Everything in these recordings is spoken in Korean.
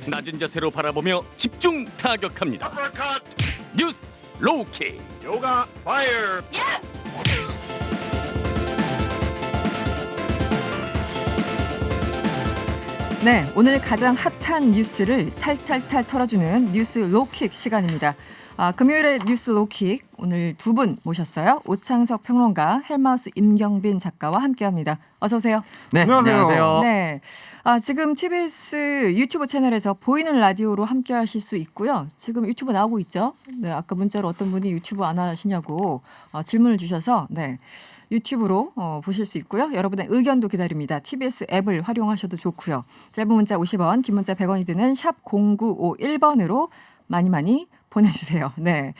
낮은 자세로 바라보며 집중 타격합니다. 뉴스 로우킥. Yoga fire. 네, 오늘 가장 핫한 뉴스를 탈탈탈 털어주는 뉴스 로킥 시간입니다. 금요일의 뉴스 로킥 오늘 두 분 모셨어요. 오창석 평론가, 헬마우스 임경빈 작가와 함께합니다. 어서 오세요. 네, 안녕하세요. 네, 지금 TBS 유튜브 채널에서 보이는 라디오로 함께하실 수 있고요. 지금 유튜브 나오고 있죠. 네, 아까 문자로 어떤 분이 유튜브 안 하시냐고 질문을 주셔서 네. 유튜브로 보실 수 있고요. 여러분의 의견도 기다립니다. TBS 앱을 활용하셔도 좋고요. 짧은 문자 50원, 긴 문자 100원이 드는 샵 0951번으로 많이 보내주세요. 네.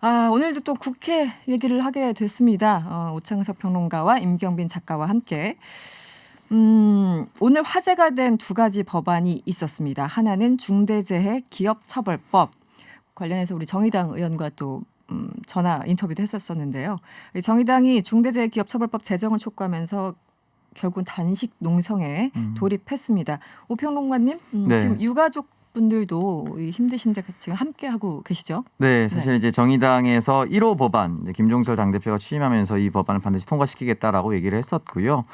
오늘도 또 국회 얘기를 하게 됐습니다. 오창석 평론가와 임경빈 작가와 함께. 오늘 화제가 된 두 가지 법안이 있었습니다. 하나는 중대재해 기업처벌법. 관련해서 우리 정의당 의원과 또 전화 인터뷰도 했었었는데요. 정의당이 중대재해기업처벌법 제정을 촉구하면서 결국은 단식 농성에 돌입했습니다. 오 평론가님, 네. 지금 유가족 분들도 힘드신데 지금 함께 하고 계시죠? 네, 사실 이제 정의당에서 1호 법안, 이제 김종철 당대표가 취임하면서 이 법안을 반드시 통과시키겠다라고 얘기를 했었고요.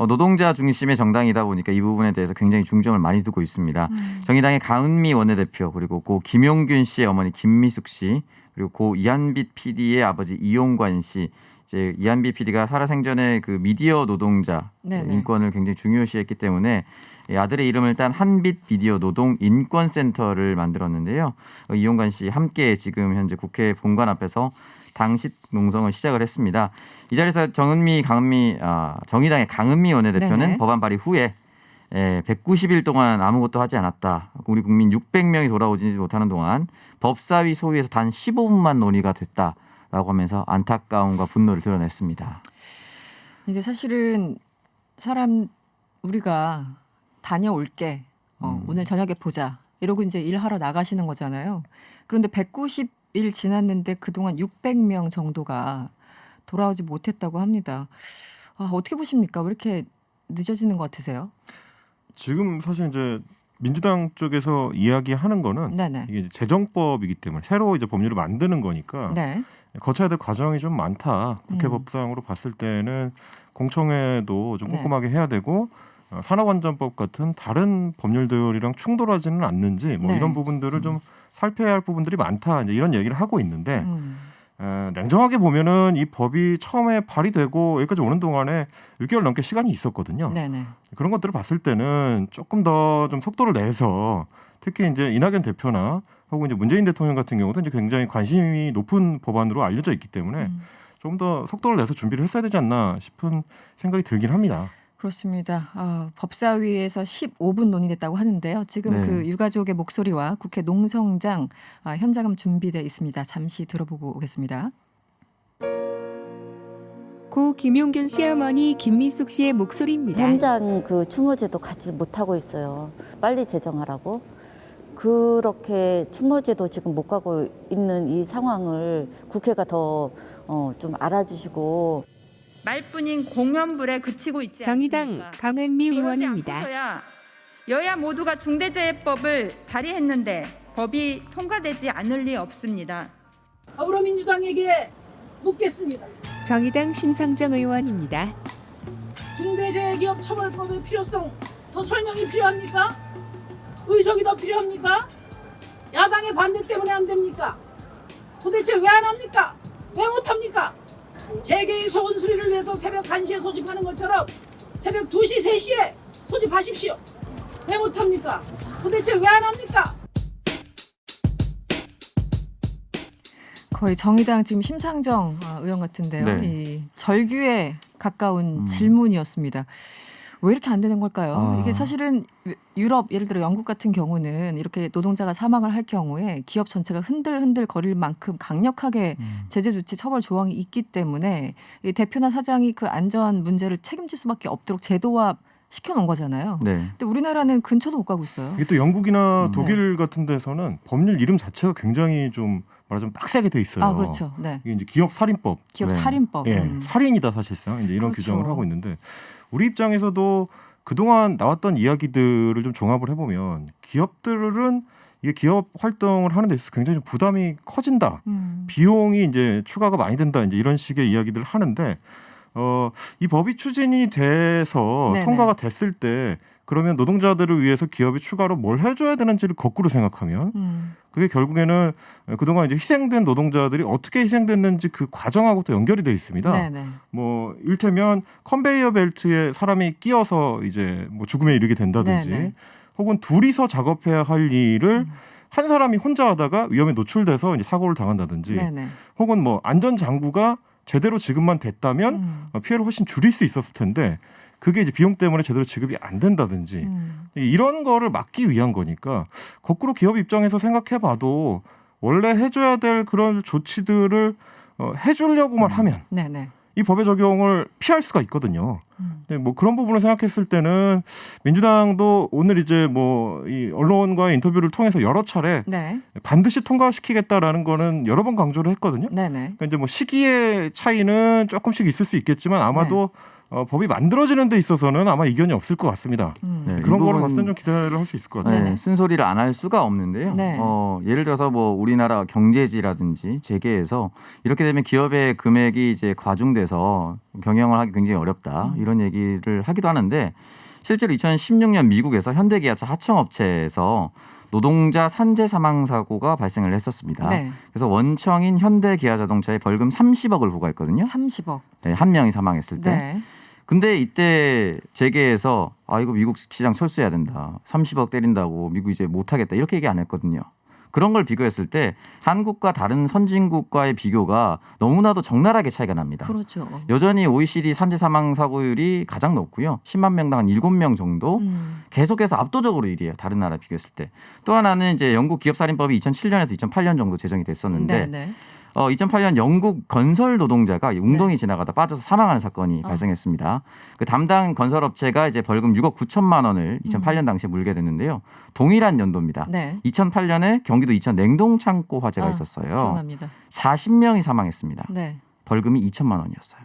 노동자 중심의 정당이다 보니까 이 부분에 대해서 굉장히 중점을 많이 두고 있습니다. 정의당의 강은미 원내대표, 그리고 고 김용균 씨의 어머니 김미숙 씨, 그리고 고 이한빛 PD의 아버지 이용관 씨, 이제 이한빛 PD가 살아생전에 그 미디어 노동자 인권을 굉장히 중요시했기 때문에 아들의 이름을 딴 한빛 미디어 노동 인권센터를 만들었는데요. 이용관 씨 함께 지금 현재 국회 본관 앞에서 당식 농성을 시작을 했습니다. 이 자리에서 정의당의 강은미 원내대표는 네네. 법안 발의 후에 190일 동안 아무것도 하지 않았다. 우리 국민 600명이 돌아오지 못하는 동안 법사위 소위에서 단 15분만 논의가 됐다라고 하면서 안타까움과 분노를 드러냈습니다. 이게 사실은 우리가 다녀올게. 오늘 저녁에 보자. 이러고 이제 일하러 나가시는 거잖아요. 그런데 190일 지났는데 그동안 600명 정도가 돌아오지 못했다고 합니다. 어떻게 보십니까? 왜 이렇게 늦어지는 것 같으세요? 지금 사실 이제 민주당 쪽에서 이야기하는 거는 네네. 이게 이제 재정법이기 때문에 새로 이제 법률을 만드는 거니까 네. 거쳐야 될 과정이 좀 많다. 국회 음. 법상으로 봤을 때는 공청회도 좀 네. 꼼꼼하게 해야 되고 산업안전법 같은 다른 법률들이랑 충돌하지는 않는지 뭐 네. 이런 부분들을 좀 살펴야 할 부분들이 많다. 이제 이런 얘기를 하고 있는데 냉정하게 보면은 이 법이 처음에 발의되고 여기까지 오는 동안에 6개월 넘게 시간이 있었거든요. 네네. 그런 것들을 봤을 때는 조금 더 좀 속도를 내서 특히 이제 이낙연 대표나 혹은 이제 문재인 대통령 같은 경우도 이제 굉장히 관심이 높은 법안으로 알려져 있기 때문에 좀 더 속도를 내서 준비를 했어야 되지 않나 싶은 생각이 들긴 합니다. 그렇습니다. 법사위에서 15분 논의됐다고 하는데요. 지금 네. 그 유가족의 목소리와 국회 농성장 현장음 준비되어 있습니다. 잠시 들어보고 오겠습니다. 고 김용균 시어머니 김미숙 씨의 목소리입니다. 현장 그 추모제도 같이 못 하고 있어요. 빨리 제정하라고. 그렇게 추모제도 지금 못 가고 있는 이 상황을 국회가 더 좀 알아주시고. 말뿐인 공연불에 그치고 있지 정의당 않습니까? 강은미 그러지 의원입니다. 않고서야 여야 모두가 중대재해법을 발의했는데 법이 통과되지 않을 리 없습니다. 더불어민주당에게 묻겠습니다. 정의당 심상정 의원입니다. 중대재해기업처벌법의 필요성 더 설명이 필요합니까? 의석이 더 필요합니까? 야당의 반대 때문에 안 됩니까? 도대체 왜 안 합니까? 왜 못합니까? 재계의 소원 수리를 위해서 새벽 1시에 소집하는 것처럼 새벽 2시, 3시에 소집하십시오. 왜 못합니까? 도대체 왜 안 합니까? 거의 정의당 지금 심상정 의원 같은데요. 네. 이 절규에 가까운 질문이었습니다. 왜 이렇게 안 되는 걸까요? 이게 사실은 유럽, 예를 들어 영국 같은 경우는 이렇게 노동자가 사망을 할 경우에 기업 전체가 흔들흔들 거릴 만큼 강력하게 제재 조치 처벌 조항이 있기 때문에 이 대표나 사장이 그 안전 문제를 책임질 수밖에 없도록 제도화 시켜놓은 거잖아요. 네. 근데 우리나라는 근처도 못 가고 있어요. 이게 또 영국이나 독일 같은 데서는 법률 이름 자체가 굉장히 좀 말하자면 빡세게 돼 있어요. 그렇죠. 네. 이게 이제 기업 살인법. 기업 네. 살인법. 예, 살인이다 사실상 이제 이런 그렇죠. 규정을 하고 있는데 우리 입장에서도 그동안 나왔던 이야기들을 좀 종합을 해보면 기업들은 이게 기업 활동을 하는 데 있어서 굉장히 좀 부담이 커진다. 비용이 이제 추가가 많이 된다. 이제 이런 식의 이야기들을 하는데 이 법이 추진이 돼서 네네. 통과가 됐을 때 그러면 노동자들을 위해서 기업이 추가로 뭘 해줘야 되는지를 거꾸로 생각하면 그게 결국에는 그동안 이제 희생된 노동자들이 어떻게 희생됐는지 그 과정하고 또 연결이 돼 있습니다. 네네. 뭐 일테면 컨베이어 벨트에 사람이 끼어서 이제 뭐 죽음에 이르게 된다든지 네네. 혹은 둘이서 작업해야 할 일을 한 사람이 혼자 하다가 위험에 노출돼서 이제 사고를 당한다든지 네네. 혹은 뭐 안전 장구가 제대로 지급만 됐다면 피해를 훨씬 줄일 수 있었을 텐데 그게 이제 비용 때문에 제대로 지급이 안 된다든지 이런 거를 막기 위한 거니까 거꾸로 기업 입장에서 생각해봐도 원래 해줘야 될 그런 조치들을 해주려고만 하면 네네. 이 법의 적용을 피할 수가 있거든요. 네, 뭐 그런 부분을 생각했을 때는 민주당도 오늘 이제 뭐 이 언론과의 인터뷰를 통해서 여러 차례 네. 반드시 통과시키겠다라는 거는 여러 번 강조를 했거든요. 네네. 그러니까 이제 뭐 시기의 차이는 조금씩 있을 수 있겠지만 아마도 법이 만들어지는 데 있어서는 아마 이견이 없을 것 같습니다. 네, 그런 이 거를 부분- 봤을 때 좀 기대를 할 수 있을 것 같아요. 네네. 쓴소리를 안 할 수가 없는데요. 네. 예를 들어서 뭐 우리나라 경제지라든지 재계에서 이렇게 되면 기업의 금액이 이제 과중돼서 경영을 하기 굉장히 어렵다 이런 얘기를 하기도 하는데 실제로 2016년 미국에서 현대기아차 하청업체에서 노동자 산재 사망 사고가 발생을 했었습니다. 네. 그래서 원청인 현대기아자동차에 벌금 30억을 부과했거든요. 30억. 네, 한 명이 사망했을 때. 네. 근데 이때 재계에서 이거 미국 시장 철수해야 된다. 30억 때린다고 미국 이제 못하겠다. 이렇게 얘기 안 했거든요. 그런 걸 비교했을 때 한국과 다른 선진국과의 비교가 너무나도 적나라하게 차이가 납니다. 그렇죠. 여전히 OECD 산재 사망 사고율이 가장 높고요. 10만 명당 한 7명 정도 계속해서 압도적으로 1위에요. 다른 나라 비교했을 때. 또 하나는 이제 영국 기업살인법이 2007년에서 2008년 정도 제정이 됐었는데 네네. 2008년 영국 건설 노동자가 웅덩이 지나가다 빠져서 사망하는 사건이 발생했습니다. 그 담당 건설업체가 이제 벌금 6억 9천만 원을 2008년 당시에 물게 됐는데요. 동일한 연도입니다. 네. 2008년에 경기도 이천 냉동창고 화재가 있었어요. 기억납니다. 40명이 사망했습니다. 네. 벌금이 2천만 원이었어요.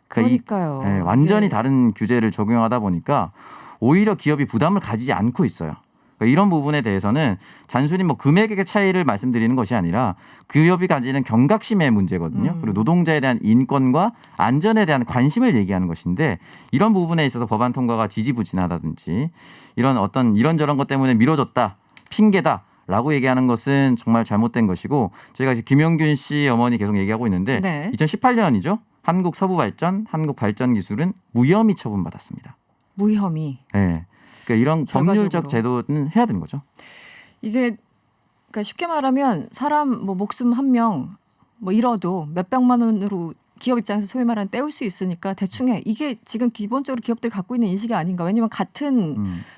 그러니까 그러니까요. 네, 완전히 이게- 다른 규제를 적용하다 보니까 오히려 기업이 부담을 가지지 않고 있어요. 그러니까 이런 부분에 대해서는 단순히 뭐 금액의 차이를 말씀드리는 것이 아니라 기업이 가지는 경각심의 문제거든요. 그리고 노동자에 대한 인권과 안전에 대한 관심을 얘기하는 것인데 이런 부분에 있어서 법안 통과가 지지부진하다든지 이런 어떤 이런저런 것 때문에 미뤄졌다, 핑계다라고 얘기하는 것은 정말 잘못된 것이고 저희가 지금 김용균 씨 어머니 계속 얘기하고 있는데 네. 2018년이죠. 한국서부발전, 한국발전기술은 무혐의 처분받았습니다. 무혐의. 네. 그러니까 이런 법률적 결과적으로. 제도는 해야 되는 거죠. 이게 그러니까 쉽게 말하면 사람 뭐 목숨 한 명 뭐 잃어도 몇백만 원으로 기업 입장에서 소위 말하는 떼올 수 있으니까 대충 해. 이게 지금 기본적으로 기업들이 갖고 있는 인식이 아닌가. 왜냐하면 같은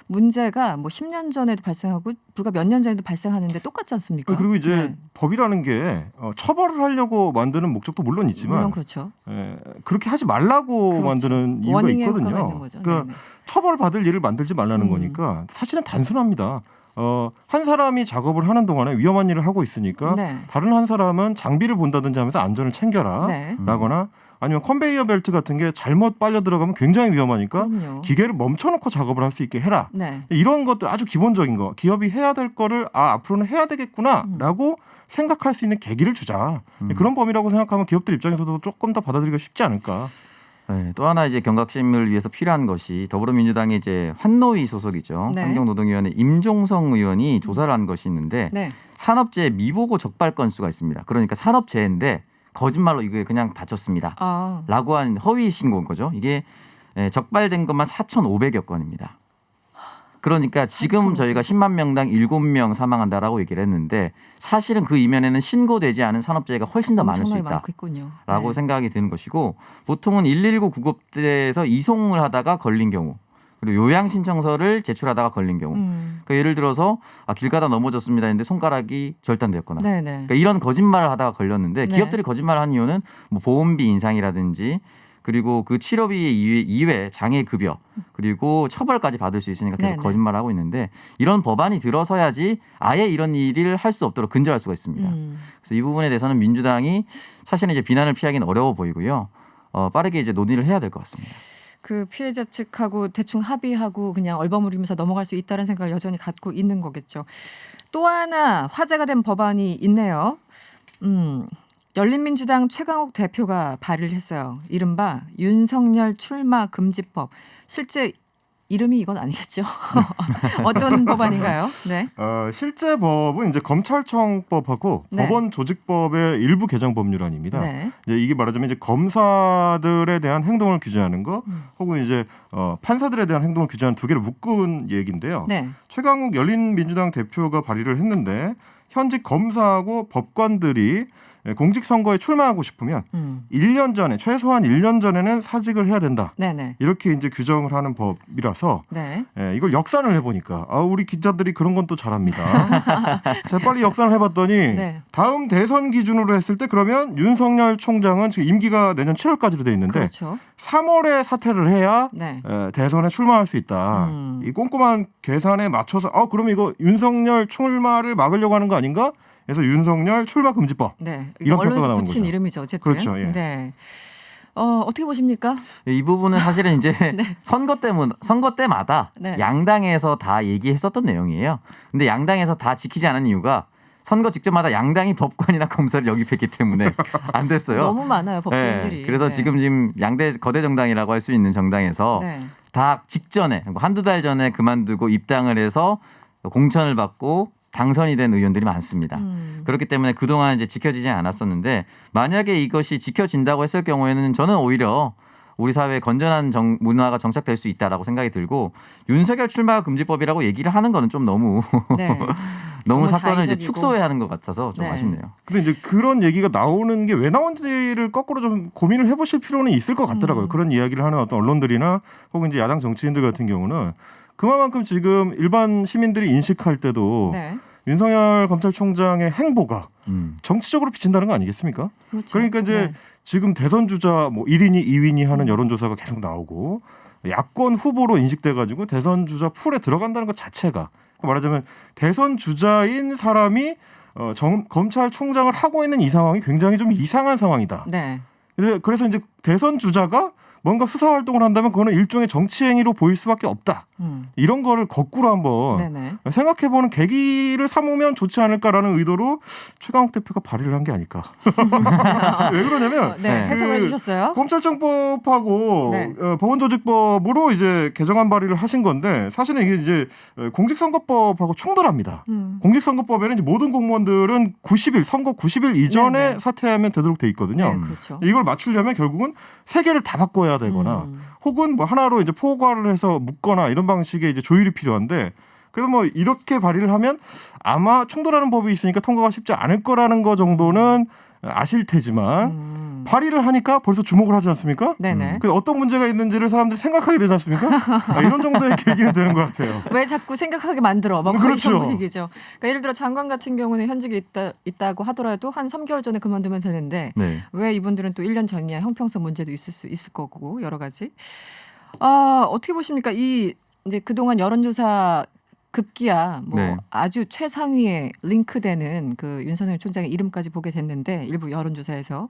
문제가 뭐 10년 전에도 발생하고 불과 몇 년 전에도 발생하는데 똑같지 않습니까? 그리고 이제 네. 법이라는 게 처벌을 하려고 만드는 목적도 물론 있지만 물론 그렇죠. 그렇게 하지 말라고 그렇죠. 만드는 이유가 원인의 효과가 있거든요. 있는 거죠. 그러니까 네네. 처벌받을 일을 만들지 말라는 거니까 사실은 단순합니다. 한 사람이 작업을 하는 동안에 위험한 일을 하고 있으니까 네. 다른 한 사람은 장비를 본다든지 하면서 안전을 챙겨라 네. 라거나 아니면 컨베이어 벨트 같은 게 잘못 빨려 들어가면 굉장히 위험하니까 그럼요. 기계를 멈춰놓고 작업을 할 수 있게 해라. 네. 이런 것들 아주 기본적인 거 기업이 해야 될 거를 앞으로는 해야 되겠구나라고 생각할 수 있는 계기를 주자. 그런 범위라고 생각하면 기업들 입장에서도 조금 더 받아들이기가 쉽지 않을까. 네, 또 하나 이제 경각심을 위해서 필요한 것이 더불어민주당의 이제 환노위 소속이죠. 네. 환경노동위원회 임종성 의원이 조사를 한 것이 있는데 네. 산업재해 미보고 적발 건수가 있습니다. 그러니까 산업재해인데 거짓말로 이게 그냥 다쳤습니다. 아. 라고 한 허위 신고인 거죠. 이게 적발된 것만 4,500여 건입니다. 그러니까 지금 저희가 10만 명당 7명 사망한다라고 얘기를 했는데 사실은 그 이면에는 신고되지 않은 산업재해가 훨씬 더 많을 수 엄청나게 있다. 많겠군요. 라고 네. 생각이 드는 것이고 보통은 119 구급대에서 이송을 하다가 걸린 경우 그리고 요양 신청서를 제출하다가 걸린 경우 그러니까 예를 들어서 길 가다 넘어졌습니다 했는데 손가락이 절단되었거나 네네. 그러니까 이런 거짓말을 하다가 걸렸는데 네. 기업들이 거짓말을 한 이유는 뭐 보험비 인상이라든지 그리고 그 치료비 이외 장애 급여 그리고 처벌까지 받을 수 있으니까 계속 네네. 거짓말을 하고 있는데 이런 법안이 들어서야지 아예 이런 일을 할 수 없도록 근절할 수가 있습니다. 그래서 이 부분에 대해서는 민주당이 사실은 이제 비난을 피하기는 어려워 보이고요. 빠르게 이제 논의를 해야 될 것 같습니다. 그 피해자 측하고 대충 합의하고 그냥 얼버무리면서 넘어갈 수 있다는 생각을 여전히 갖고 있는 거겠죠. 또 하나 화제가 된 법안이 있네요. 열린민주당 최강욱 대표가 발의를 했어요. 이른바 윤석열 출마 금지법. 실제 이름이 이건 아니겠죠? 어떤 법안인가요? 네. 실제 법은 이제 검찰청법하고 네. 법원 조직법의 일부 개정 법률안입니다. 네. 이제 이게 말하자면 이제 검사들에 대한 행동을 규제하는 거, 혹은 이제 판사들에 대한 행동을 규제하는 두 개를 묶은 얘기인데요. 네. 최강욱 열린민주당 대표가 발의를 했는데 현직 검사하고 법관들이 공직선거에 출마하고 싶으면 1년 전에 최소한 1년 전에는 사직을 해야 된다. 네네. 이렇게 이제 규정을 하는 법이라서 네. 이걸 역산을 해보니까 우리 기자들이 그런 건 또 잘합니다. 제가 빨리 역산을 해봤더니 네. 다음 대선 기준으로 했을 때 그러면 윤석열 총장은 지금 임기가 내년 7월까지로 돼 있는데 그렇죠. 3월에 사퇴를 해야 네. 대선에 출마할 수 있다. 이 꼼꼼한 계산에 맞춰서 그러면 이거 윤석열 출마를 막으려고 하는 거 아닌가? 그래서 윤석열 출마 금지법. 네. 이런 평가가 언론에서 나오는 붙인 거죠. 이름이죠. 어쨌든. 그렇죠. 예. 네. 어떻게 보십니까? 이 부분은 사실은 이제 네. 선거 때마다 네. 양당에서 다 얘기했었던 내용이에요. 근데 양당에서 다 지키지 않은 이유가 선거 직전마다 양당이 법관이나 검사를 영입했기 때문에 안 됐어요. 너무 많아요. 법조인들이. 네, 그래서 네. 지금 양대 거대 정당이라고 할 수 있는 정당에서 네. 다 직전에 한두 달 전에 그만두고 입당을 해서 공천을 받고 당선이 된 의원들이 많습니다. 그렇기 때문에 그동안 이제 지켜지지 않았었는데 만약에 이것이 지켜진다고 했을 경우에는 저는 오히려 우리 사회에 건전한 문화가 정착될 수 있다라고 생각이 들고 윤석열 출마 금지법이라고 얘기를 하는 거는 좀 너무 네. 너무 너무 사건을 이제 자의적이고. 축소해야 하는 것 같아서 좀 네. 아쉽네요. 근데 이제 그런 얘기가 나오는 게 왜 나온지를 거꾸로 좀 고민을 해보실 필요는 있을 것 같더라고요. 그런 이야기를 하는 어떤 언론들이나 혹은 이제 야당 정치인들 같은 경우는 그만큼 지금 일반 시민들이 인식할 때도 네. 윤석열 검찰총장의 행보가 정치적으로 비친다는 거 아니겠습니까? 그렇죠. 그러니까 이제 네. 지금 대선 주자 뭐 1인이 2인이 하는 여론조사가 계속 나오고 야권 후보로 인식돼가지고 대선 주자 풀에 들어간다는 것 자체가 말하자면 대선 주자인 사람이 검찰총장을 하고 있는 이 상황이 굉장히 좀 이상한 상황이다. 네. 그래서 이제 대선 주자가 뭔가 수사 활동을 한다면 그거는 일종의 정치 행위로 보일 수밖에 없다. 이런 거를 거꾸로 한번 네네. 생각해보는 계기를 삼으면 좋지 않을까라는 의도로 최강욱 대표가 발의를 한 게 아닐까. 왜 그러냐면 네. 해석을 그 해주셨어요. 검찰청법하고 네. 법원조직법으로 이제 개정안 발의를 하신 건데 사실은 이게 이제 공직선거법하고 충돌합니다. 공직선거법에는 이제 모든 공무원들은 90일 선거 90일 이전에 네네. 사퇴하면 되도록 돼 있거든요. 네, 그렇죠. 이걸 맞추려면 결국은 세 개를 다 바꿔야 되거나 혹은 뭐 하나로 이제 포괄을 해서 묶거나 이런 방식의 이제 조율이 필요한데 그래서 뭐 이렇게 발의를 하면 아마 충돌하는 법이 있으니까 통과가 쉽지 않을 거라는 거 정도는 아실 테지만 발의를 하니까 벌써 주목을 하지 않습니까? 네네. 그 어떤 문제가 있는지를 사람들이 생각하게 되지 않습니까? 이런 정도의 계기는 되는 것 같아요. 왜 자꾸 생각하게 만들어? 막 그렇죠. 이런 분위기죠. 그러니까 예를 들어 장관 같은 경우는 현직에 있다고 하더라도 한 3개월 전에 그만두면 되는데 네. 왜 이분들은 또 1년 전이야? 형평성 문제도 있을 수 있을 거고 여러 가지. 어떻게 보십니까? 이 이제 그동안 여론조사 급기야 뭐 네. 아주 최상위에 링크되는 그 윤석열 총장의 이름까지 보게 됐는데 일부 여론조사에서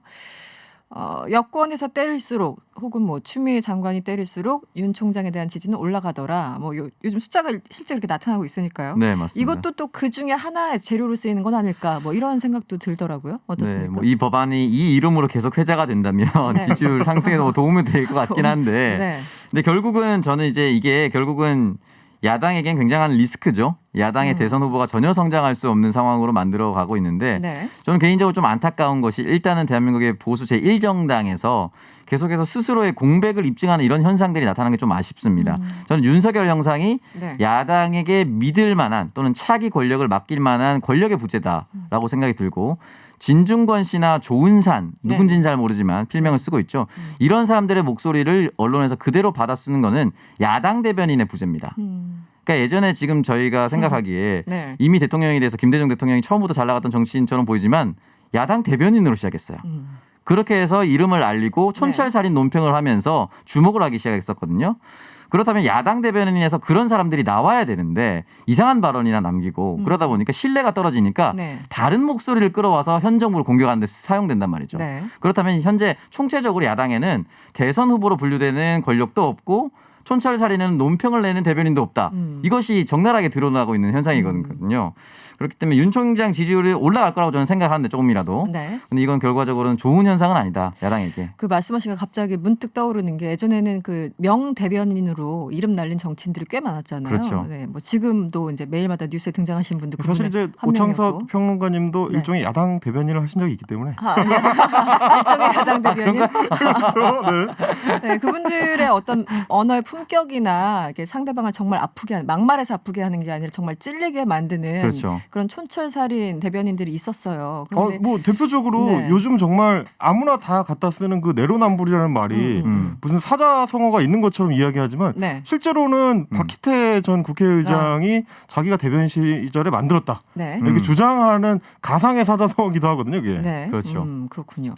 여권에서 때릴수록 혹은 뭐 추미애 장관이 때릴수록 윤 총장에 대한 지지는 올라가더라. 뭐 요즘 숫자가 실제 그렇게 나타나고 있을까요? 네, 맞습니다. 이것도 또 그 중에 하나의 재료로 쓰이는 건 아닐까? 뭐 이런 생각도 들더라고요. 어떻습니까? 네, 뭐 이 법안이 이 이름으로 계속 회자가 된다면 네. 지지율 상승에 뭐 도움이 될 것 같긴 한데 네. 근데 결국은 저는 이제 이게 결국은 야당에겐 굉장한 리스크죠. 야당의 대선 후보가 전혀 성장할 수 없는 상황으로 만들어가고 있는데 네. 저는 개인적으로 좀 안타까운 것이 일단은 대한민국의 보수 제1정당에서 계속해서 스스로의 공백을 입증하는 이런 현상들이 나타나는 게 좀 아쉽습니다. 저는 윤석열 형상이 네. 야당에게 믿을 만한 또는 차기 권력을 맡길 만한 권력의 부재다라고 생각이 들고 진중권 씨나 조은산 누군지는 잘 모르지만 필명을 쓰고 있죠. 이런 사람들의 목소리를 언론에서 그대로 받아 쓰는 거는 야당 대변인의 부재입니다. 그러니까 예전에 지금 저희가 생각하기에 네. 이미 대통령에 대해서 김대중 대통령이 처음부터 잘 나갔던 정치인처럼 보이지만 야당 대변인으로 시작했어요. 그렇게 해서 이름을 알리고 촌철살인 논평을 하면서 주목을 하기 시작했었거든요. 그렇다면 야당 대변인에서 그런 사람들이 나와야 되는데 이상한 발언이나 남기고 그러다 보니까 신뢰가 떨어지니까 네. 다른 목소리를 끌어와서 현 정부를 공격하는 데 사용된단 말이죠. 네. 그렇다면 현재 총체적으로 야당에는 대선 후보로 분류되는 권력도 없고 촌철살인은 논평을 내는 대변인도 없다. 이것이 적나라하게 드러나고 있는 현상이거든요. 그렇기 때문에 윤 총장 지지율이 올라갈 거라고 저는 생각하는데 조금이라도. 네. 근데 이건 결과적으로는 좋은 현상은 아니다. 야당에게. 그 말씀하시니까 갑자기 문득 떠오르는 게 예전에는 그 명 대변인으로 이름 날린 정치인들이 꽤 많았잖아요. 그렇죠. 네, 뭐 지금도 이제 매일마다 뉴스에 등장하신 분들 사실 이제 한 오창석 명이었고. 평론가님도 네. 일종의 야당 대변인을 하신 적이 있기 때문에 아, 아니요. 일종의 야당 대변인. 그렇죠. 네. 네, 그분들의 어떤 언어의 품격이나 이렇게 상대방을 정말 아프게 하는, 막말해서 아프게 하는 게 아니라 정말 찔리게 만드는 그렇죠. 그런 촌철살인 대변인들이 있었어요. 그런데 뭐 대표적으로 네. 요즘 정말 아무나 다 갖다 쓰는 그 내로남불이라는 말이 무슨 사자성어가 있는 것처럼 이야기하지만 네. 실제로는 박희태 전 국회의장이 자기가 대변인 시절에 만들었다. 네. 이렇게 주장하는 가상의 사자성어기도 하거든요. 그게. 네. 그렇죠. 그렇군요.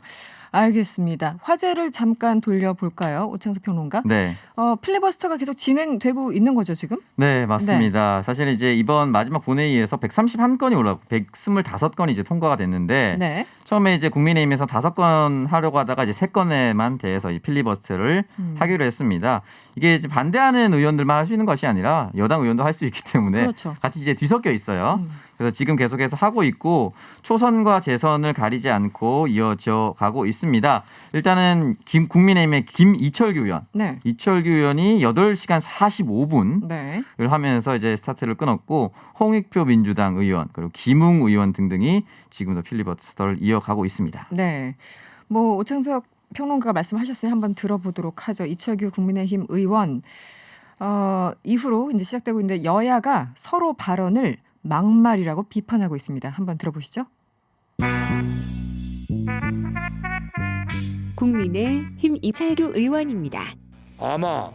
알겠습니다. 화제를 잠깐 돌려볼까요? 오창석 평론가. 네. 필리버스터가 계속 진행되고 있는 거죠, 지금? 네, 맞습니다. 사실 이제 이번 마지막 본회의에서 131건이 올라오고 125건이 이제 통과가 됐는데 네. 처음에 이제 국민의힘에서 5건 하려고 하다가 이제 3건에만 대해서 이 필리버스터를 하기로 했습니다. 이게 이제 반대하는 의원들만 할 수 있는 것이 아니라 여당 의원도 할 수 있기 때문에 그렇죠. 같이 이제 뒤섞여 있어요. 그래서 지금 계속해서 하고 있고 초선과 재선을 가리지 않고 이어져 가고 있습니다. 일단은 국민의힘의 김이철규 의원. 네. 이철규 의원이 8시간 45분을 네. 하면서 이제 스타트를 끊었고 홍익표 민주당 의원 그리고 김웅 의원 등등이 지금도 필리버스터를 이어가고 있습니다. 네. 뭐 오창석 평론가가 말씀하셨으니 한번 들어보도록 하죠. 이철규 국민의힘 의원 이후로 이제 시작되고 있는데 여야가 서로 발언을 막말이라고 비판하고 있습니다. 한번 들어보시죠. 국민의힘 이철규 의원입니다. 아마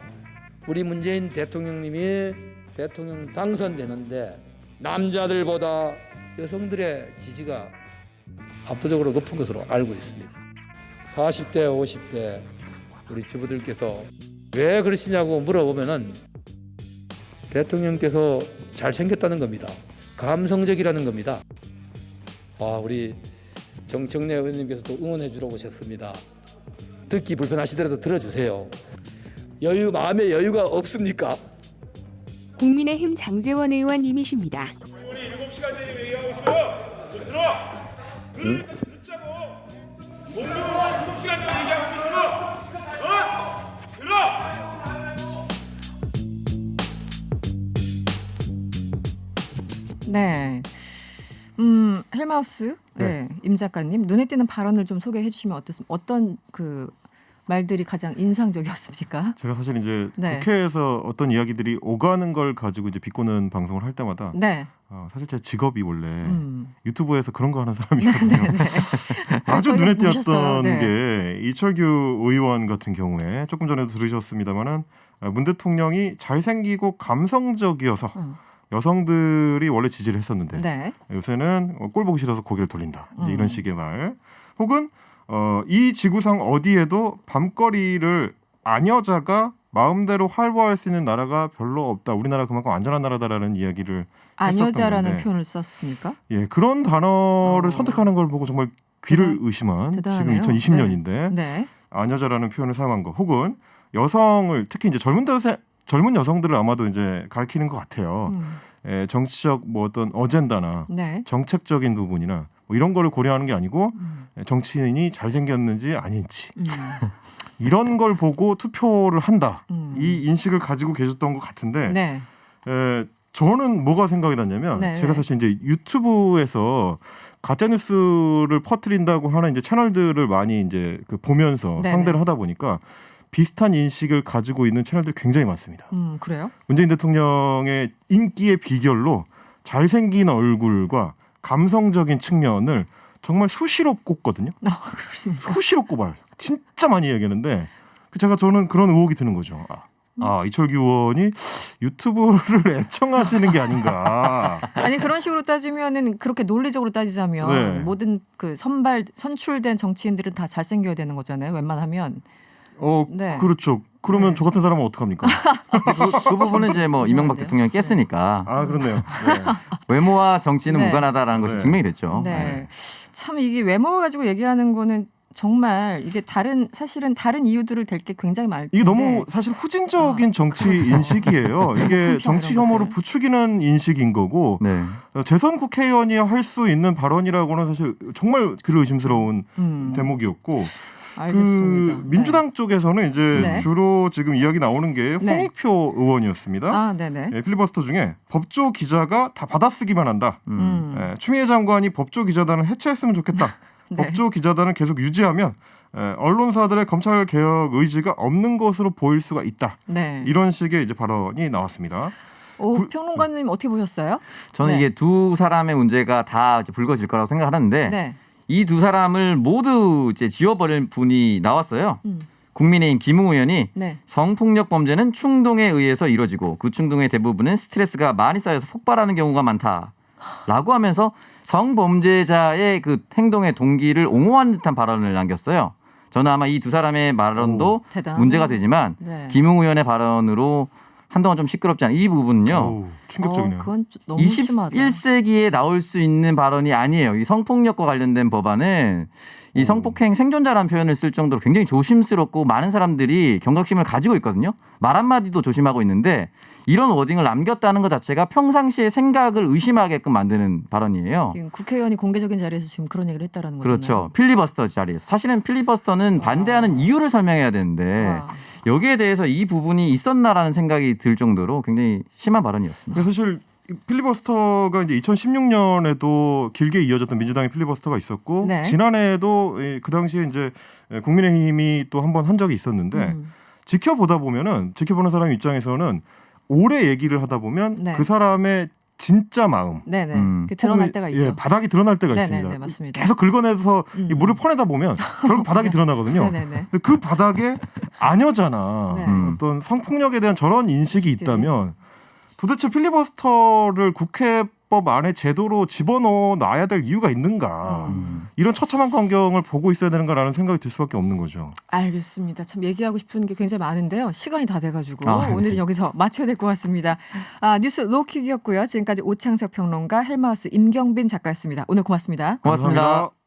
우리 문재인 대통령님이 대통령 당선되는데 남자들보다 여성들의 지지가 압도적으로 높은 것으로 알고 있습니다. 40대, 50대 우리 주부들께서 왜 그러시냐고 물어보면은 대통령께서 잘생겼다는 겁니다. 감성적이라는 겁니다. 우리 정청래 의원님께서도 응원해 주러 오셨습니다. 듣기 불편하시더라도 들어주세요. 마음에 여유가 없습니까? 국민의힘 장제원 의원님이십니다. 우리 7시간째 얘기하고 있어요. 들어. 듣자고. 공무원 7시간째 얘기하고 있어. 들어. 네. 헬마우스 네. 임 작가님 눈에 띄는 발언을 좀 소개해 주시면 어떻습니까? 어떤 그 말들이 가장 인상적이었습니까? 제가 사실 이제 네. 국회에서 어떤 이야기들이 오가는 걸 가지고 이제 비꼬는 방송을 할 때마다 네. 사실 제 직업이 원래 유튜브에서 그런 거 하는 사람이거든요. 네. 아주 눈에 보셨어요. 띄었던 게 이철규 의원 같은 경우에 조금 전에도 들으셨습니다마는 문 대통령이 잘생기고 감성적이어서 여성들이 원래 지지를 했었는데 네. 요새는 꼴 보기 싫어서 고개를 돌린다. 이제 이런 식의 말. 혹은 이 지구상 어디에도 밤거리를 아녀자가 마음대로 활보할 수 있는 나라가 별로 없다. 우리나라 그만큼 안전한 나라다라는 이야기를 아녀자라는 건데. 표현을 썼습니까? 예, 그런 단어를 선택하는 걸 보고 정말 귀를 의심한 대단하네요. 지금 2020년인데 네. 아녀자라는 표현을 사용한 거. 혹은 여성을 특히 이제 젊은 여성들을 아마도 이제 가리키는 것 같아요. 정치적 뭐 어떤 어젠다나 네. 정책적인 부분이나 뭐 이런 거를 고려하는 게 아니고 정치인이 잘생겼는지 아닌지 이런 걸 보고 투표를 한다. 이 인식을 가지고 계셨던 것 같은데 네. 저는 뭐가 생각이 났냐면 네. 제가 사실 이제 유튜브에서 가짜 뉴스를 퍼뜨린다고 하는 이제 채널들을 많이 이제 보면서 네네. 상대를 하다 보니까 비슷한 인식을 가지고 있는 채널들이 굉장히 많습니다. 그래요? 문재인 대통령의 인기의 비결로 잘생긴 얼굴과 감성적인 측면을 정말 수시로 꼽거든요. 수시로 꼽아요. 진짜 많이 얘기하는데 저는 그런 의혹이 드는 거죠. 이철규 의원이 유튜브를 애청하시는 게 아닌가. 아니 그런 식으로 따지면은 그렇게 논리적으로 따지자면 네. 모든 그 선출된 정치인들은 다 잘생겨야 되는 거잖아요. 웬만하면. 네. 그렇죠. 그러면 저 같은 사람은 어떡합니까? 그 부분은 이제 뭐 이명박 대통령이 깼으니까 아 그렇네요. 네. 외모와 정치는 네. 무관하다라는 것이 네. 증명이 됐죠. 네. 참 이게 외모를 가지고 얘기하는 거는 정말 이게 사실은 다른 이유들을 댈 게 굉장히 많을 텐데 이게 너무 사실 후진적인 정치 인식이에요. 이게 품평 정치 이런 혐오를 것들. 부추기는 인식인 거고 네. 재선 국회의원이 할 수 있는 발언이라고는 사실 정말 의심스러운 음, 대목이었고 알겠습니다. 그 민주당 쪽에서는 이제 네. 주로 지금 이야기 나오는 게 네. 홍익표 의원이었습니다. 아, 네네. 예, 필리버스터 중에 법조 기자가 다 받아쓰기만 한다. 예, 추미애 장관이 법조 기자단을 해체했으면 좋겠다. 네. 법조 기자단을 계속 유지하면 언론사들의 검찰 개혁 의지가 없는 것으로 보일 수가 있다. 네. 이런 식의 이제 발언이 나왔습니다. 오, 평론가님 어떻게 보셨어요? 저는 네. 이게 두 사람의 문제가 다 이제 불거질 거라고 생각하는데 네. 이 두 사람을 모두 이제 지워버릴 분이 나왔어요. 국민의힘 김웅 의원이 네. 성폭력 범죄는 충동에 의해서 이뤄지고 그 충동의 대부분은 스트레스가 많이 쌓여서 폭발하는 경우가 많다라고 하면서 성범죄자의 그 행동의 동기를 옹호하는 듯한 발언을 남겼어요. 저는 아마 이 두 사람의 발언도 대단하네요. 문제가 되지만 네. 김웅 의원의 발언으로 한동안 좀 시끄럽지 않은 이 부분은요. 어우, 충격적이네요. 그건 좀 너무 심하다. 21세기에 나올 수 있는 발언이 아니에요. 이 성폭력과 관련된 법안은 이 성폭행 생존자라는 표현을 쓸 정도로 굉장히 조심스럽고 많은 사람들이 경각심을 가지고 있거든요. 말 한마디도 조심하고 있는데 이런 워딩을 남겼다는 것 자체가 평상시의 생각을 의심하게끔 만드는 발언이에요. 지금 국회의원이 공개적인 자리에서 지금 그런 얘기를 했다라는 거잖아요. 그렇죠. 필리버스터 자리에서. 사실은 필리버스터는 반대하는 이유를 설명해야 되는데 와. 여기에 대해서 이 부분이 있었나라는 생각이 들 정도로 굉장히 심한 발언이었습니다. 사실 필리버스터가 이제 2016년에도 길게 이어졌던 민주당의 필리버스터가 있었고 네. 지난해에도 그 당시에 이제 국민의힘이 또 한 번 한 적이 있었는데 지켜보다 보면은 지켜보는 사람 입장에서는 오래 얘기를 하다 보면 네. 그 사람의 진짜 마음 네네. 그 드러날 혹은, 때가 있죠. 예, 바닥이 드러날 때가 네네네, 있습니다. 맞습니다. 계속 긁어내서 이 물을 퍼내다 보면 결국 바닥이 드러나거든요. 네네네. 근데 그 바닥에 아녀잖아. 네. 어떤 성폭력에 대한 저런 인식이 있다면 도대체 필리버스터를 국회법 안에 제도로 집어넣어 놔야 될 이유가 있는가. 이런 처참한 광경을 보고 있어야 되는가라는 생각이 들 수밖에 없는 거죠. 알겠습니다. 참 얘기하고 싶은 게 굉장히 많은데요. 시간이 다 돼가지고 네. 오늘은 여기서 마쳐야 될 것 같습니다. 뉴스 로킥이었고요. 지금까지 오창석 평론가, 헬마우스 임경빈 작가였습니다. 오늘 고맙습니다. 고맙습니다. 감사합니다.